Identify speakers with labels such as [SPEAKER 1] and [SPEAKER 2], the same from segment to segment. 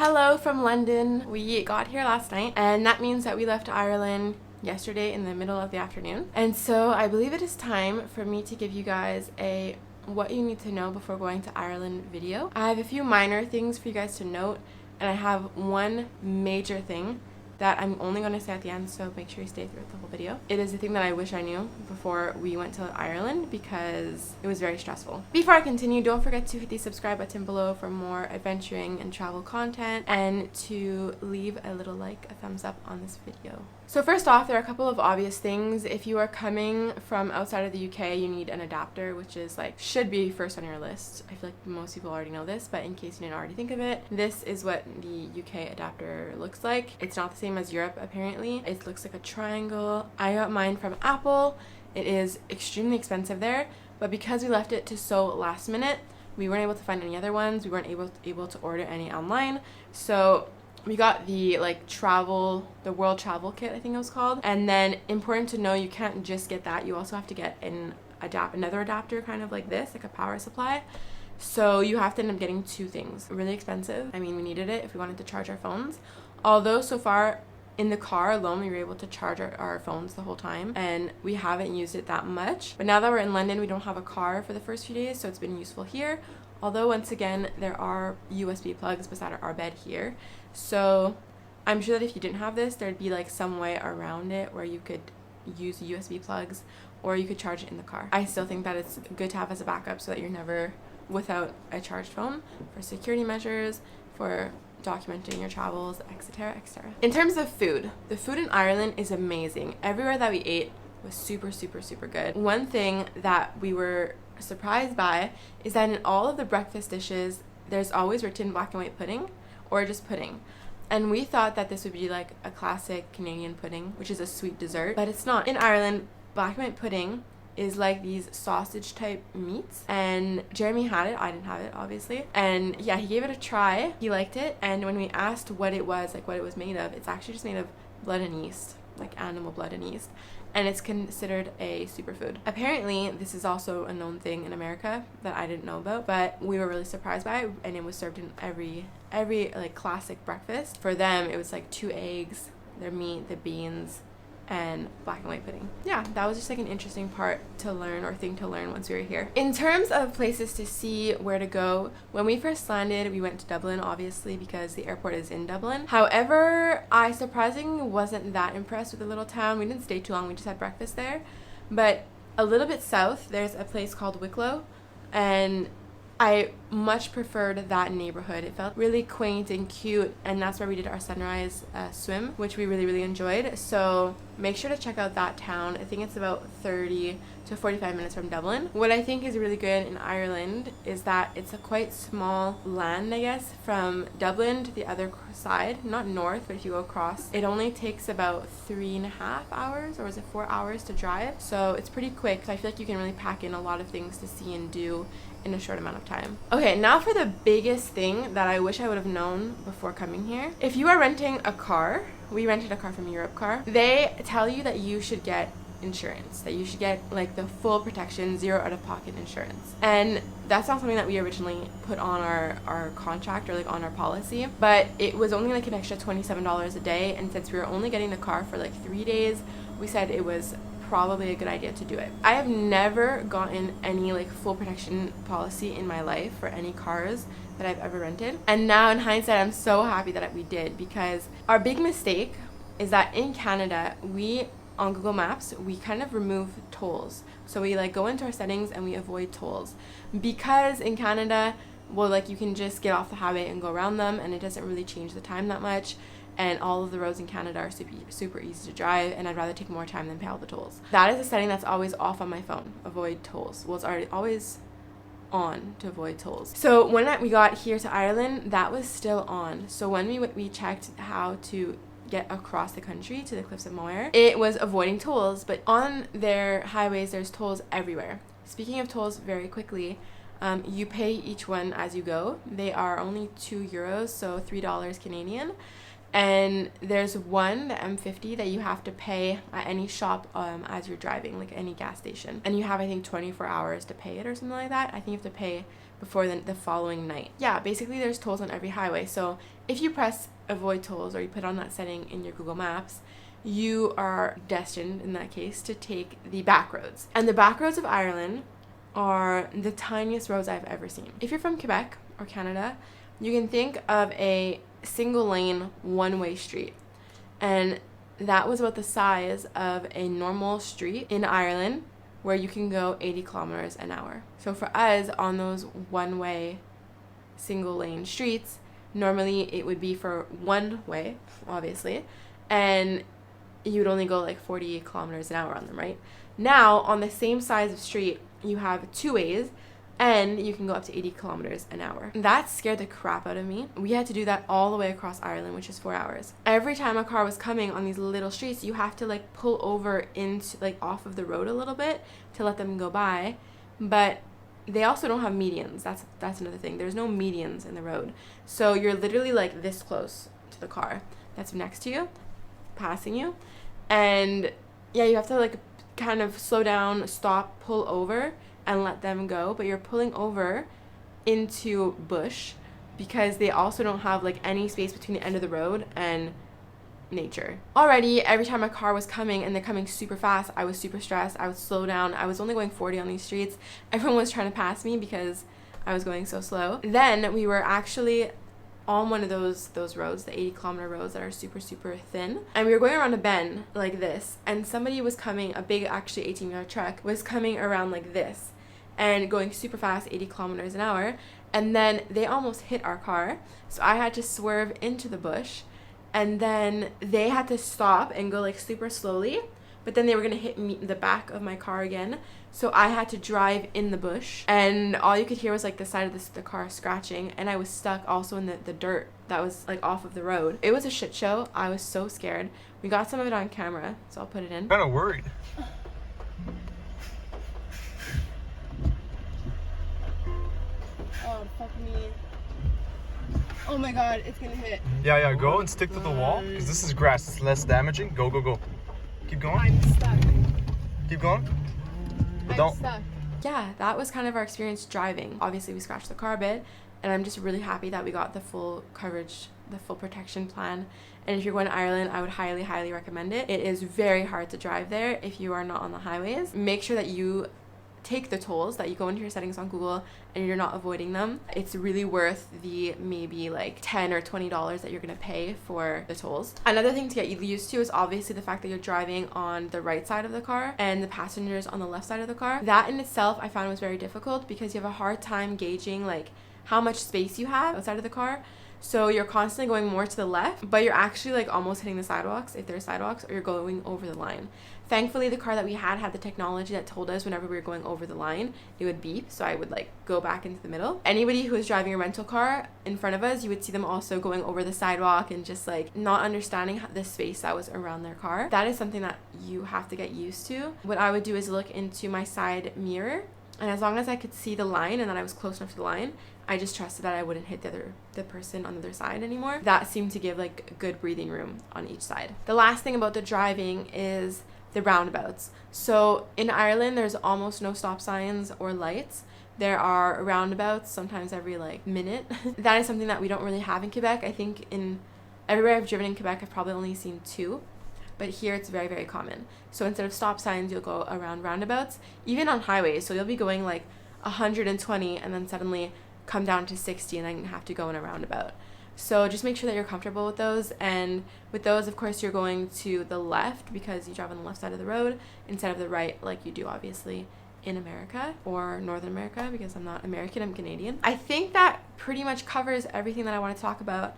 [SPEAKER 1] Hello from London. We got here last night, and that means that we left Ireland yesterday in the middle of the afternoon. And so I believe it is time for me to give you guys a what you need to know before going to Ireland video. I have a few minor things for you guys to note, and I have one major thing that I'm only going to say at the end, so make sure you stay through the whole video. It is the thing that I wish I knew before we went to Ireland because it was very stressful. Before I continue, don't forget to hit the subscribe button below for more adventuring and travel content, and to leave a little like, a thumbs up on this video. So first off, there are a couple of obvious things. If you are coming from outside of the UK, you need an adapter, which is should be first on your list. I feel like most people already know this, but in case you didn't already think of it, this is what the UK adapter looks like. It's not the same as Europe, apparently. It looks like a triangle. I got mine from Apple. It is extremely expensive there, but because we left it to so last minute, we weren't able to find any other ones. We weren't able to order any online, so we got the the world travel kit, I think it was called. And then, important to know, you can't just get that. You also have to get another adapter, kind of like this, like a power supply. So you have to end up getting two things. Really expensive. I mean, we needed it if we wanted to charge our phones. Although so far in the car alone, we were able to charge our phones the whole time, and we haven't used it that much. But now that we're in London, we don't have a car for the first few days, so it's been useful here. Although, once again, there are USB plugs beside our bed here. So I'm sure that if you didn't have this, there'd be some way around it where you could use USB plugs, or you could charge it in the car. I still think that it's good to have as a backup so that you're never without a charged phone, for security measures, for documenting your travels, etc., etc. In terms of food, the food in Ireland is amazing. Everywhere that we ate was super, super, super good. One thing that we were surprised by is that in all of the breakfast dishes, there's always written black and white pudding or just pudding. And we thought that this would be like a classic Canadian pudding, which is a sweet dessert, but it's not. In Ireland, black and white pudding is like these sausage type meats, and Jeremy had it. I didn't have it, obviously, and yeah, he gave it a try. He liked it, and when we asked what it was, what it was made of, it's actually just made of blood and yeast, like animal blood and yeast, and it's considered a superfood. Apparently, this is also a known thing in America that I didn't know about, but we were really surprised by it, and it was served in every classic breakfast. For them, it was 2 eggs, their meat, the beans, and black and white pudding. Yeah, that was just an interesting part to learn, or thing to learn once we were here. In terms of places to see, where to go, when we first landed, we went to Dublin, obviously, because the airport is in Dublin. However, I surprisingly wasn't that impressed with the little town. We didn't stay too long, we just had breakfast there. But a little bit south, there's a place called Wicklow, and I much preferred that neighborhood. It felt really quaint and cute, and that's where we did our sunrise swim, which we really, really enjoyed. So make sure to check out that town. I think it's about 30 to 45 minutes from Dublin. What I think is really good in Ireland is that it's a quite small land, I guess, from Dublin to the other side, not north, but if you go across, it only takes about 3.5 hours, or is it 4 hours to drive? So it's pretty quick, so I feel like you can really pack in a lot of things to see and do in a short amount of time. Okay, now for the biggest thing that I wish I would have known before coming here. If you are renting a car, we rented a car from Europcar, they tell you that you should get insurance, that you should get the full protection, zero out-of-pocket insurance. And that's not something that we originally put on our contract, or on our policy, but it was only an extra $27 a day, and since we were only getting the car for 3 days, we said it was probably a good idea to do it. I have never gotten any full protection policy in my life for any cars that I've ever rented, and now in hindsight, I'm so happy that we did, because our big mistake is that in Canada, on Google Maps, we kind of remove tolls. So we go into our settings and we avoid tolls, because in Canada, you can just get off the highway and go around them, and it doesn't really change the time that much. And all of the roads in Canada are super easy to drive, and I'd rather take more time than pay all the tolls. That is a setting that's always off on my phone, avoid tolls. Well, it's already always on to avoid tolls. So when we got here to Ireland, that was still on. So when we checked how to get across the country to the Cliffs of Moher, it was avoiding tolls, but on their highways, there's tolls everywhere. Speaking of tolls, very quickly, you pay each one as you go. They are only €2, so $3 Canadian. And there's one, the M50, that you have to pay at any shop as you're driving, any gas station. And you have, I think, 24 hours to pay it or something like that. I think you have to pay before the following night. Yeah, basically there's tolls on every highway. So if you press avoid tolls or you put on that setting in your Google Maps, you are destined in that case to take the back roads. And the back roads of Ireland are the tiniest roads I've ever seen. If you're from Quebec or Canada, you can think of a single lane one-way street. And that was about the size of a normal street in Ireland where you can go 80 kilometers an hour. So for us on those one-way single lane streets, normally it would be for one way, obviously, and you would only go like 40 kilometers an hour on them, right? Now, on the same size of street, you have two ways, and you can go up to 80 kilometers an hour. That scared the crap out of me. We had to do that all the way across Ireland, which is 4 hours. Every time a car was coming on these little streets, you have to like pull over into like off of the road a little bit to let them go by. But they also don't have medians. That's another thing. There's no medians in the road. So you're literally like this close to the car that's next to you, passing you. And yeah, you have to like kind of slow down, stop, pull over, and let them go. But you're pulling over into bush because they also don't have like any space between the end of the road and nature. Already, every time a car was coming and they're coming super fast, I was super stressed. I would slow down. I was only going 40 on these streets. Everyone was trying to pass me because I was going so slow. Then we were actually on one of those roads, the 80-kilometer roads that are super, super thin. And we were going around a bend like this. And somebody was coming, a big, actually 18-yard truck, was coming around like this and going super fast, 80 kilometers an hour. And then they almost hit our car. So I had to swerve into the bush. And then they had to stop and go like super slowly. But then they were going to hit me in the back of my car again. So I had to drive in the bush. And all you could hear was like the side of the car scratching. And I was stuck also in the dirt that was like off of the road. It was a shit show. I was so scared. We got some of it on camera, so I'll put it in.
[SPEAKER 2] Kind of worried.
[SPEAKER 1] Oh, fuck me. Oh my god, it's gonna hit.
[SPEAKER 2] Yeah, go and stick to the wall, because this is grass. It's less damaging. Go. Keep going.
[SPEAKER 1] I'm stuck.
[SPEAKER 2] Keep going. But
[SPEAKER 1] I'm stuck. Yeah, that was kind of our experience driving. Obviously, we scratched the car a bit, and I'm just really happy that we got the full coverage, the full protection plan. And if you're going to Ireland, I would highly, highly recommend it. It is very hard to drive there if you are not on the highways. Make sure that you take the tolls, that you go into your settings on Google and you're not avoiding them. It's really worth the maybe like $10 or $20 that you're gonna pay for the tolls. Another thing to get you used to is obviously the fact that you're driving on the right side of the car and the passengers on the left side of the car. That in itself I found was very difficult because you have a hard time gauging like how much space you have outside of the car. So you're constantly going more to the left, but you're actually like almost hitting the sidewalks if there's sidewalks, or you're going over the line. Thankfully, the car that we had the technology that told us whenever we were going over the line, it would beep, so I would like go back into the middle. Anybody who was driving a rental car in front of us, you would see them also going over the sidewalk and just like not understanding the space that was around their car. That is something that you have to get used to. What I would do is look into my side mirror, and as long as I could see the line and that I was close enough to the line, I just trusted that I wouldn't hit the person on the other side anymore. That seemed to give like good breathing room on each side. The last thing about the driving is the roundabouts. So in Ireland, there's almost no stop signs or lights. There are roundabouts sometimes every like minute. That is something that we don't really have in Quebec. I think in everywhere I've driven in Quebec, I've probably only seen 2. But here it's very, very common. So instead of stop signs, you'll go around roundabouts, even on highways. So you'll be going like 120 and then suddenly come down to 60 and then have to go in a roundabout. So just make sure that you're comfortable with those. And with those, of course, you're going to the left because you drive on the left side of the road instead of the right like you do obviously in America or Northern America, because I'm not American, I'm Canadian. I think that pretty much covers everything that I want to talk about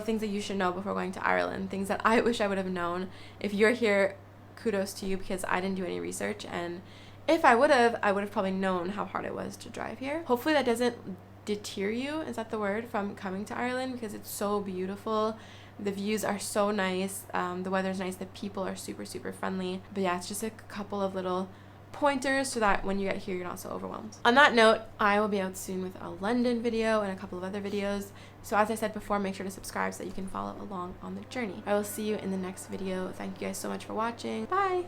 [SPEAKER 1] things that you should know before going to Ireland, things that I wish I would have known. If you're here, kudos to you, because I didn't do any research, and if I would have probably known how hard it was to drive here. Hopefully that doesn't deter you, is that the word, from coming to Ireland, because it's so beautiful. The views are so nice, the weather's nice, the people are super, super friendly. But yeah, it's just a couple of little pointers so that when you get here you're not so overwhelmed. On that note, I will be out soon with a London video and a couple of other videos. So as I said before, make sure to subscribe so that you can follow along on the journey. I will see you in the next video. Thank you guys so much for watching. Bye!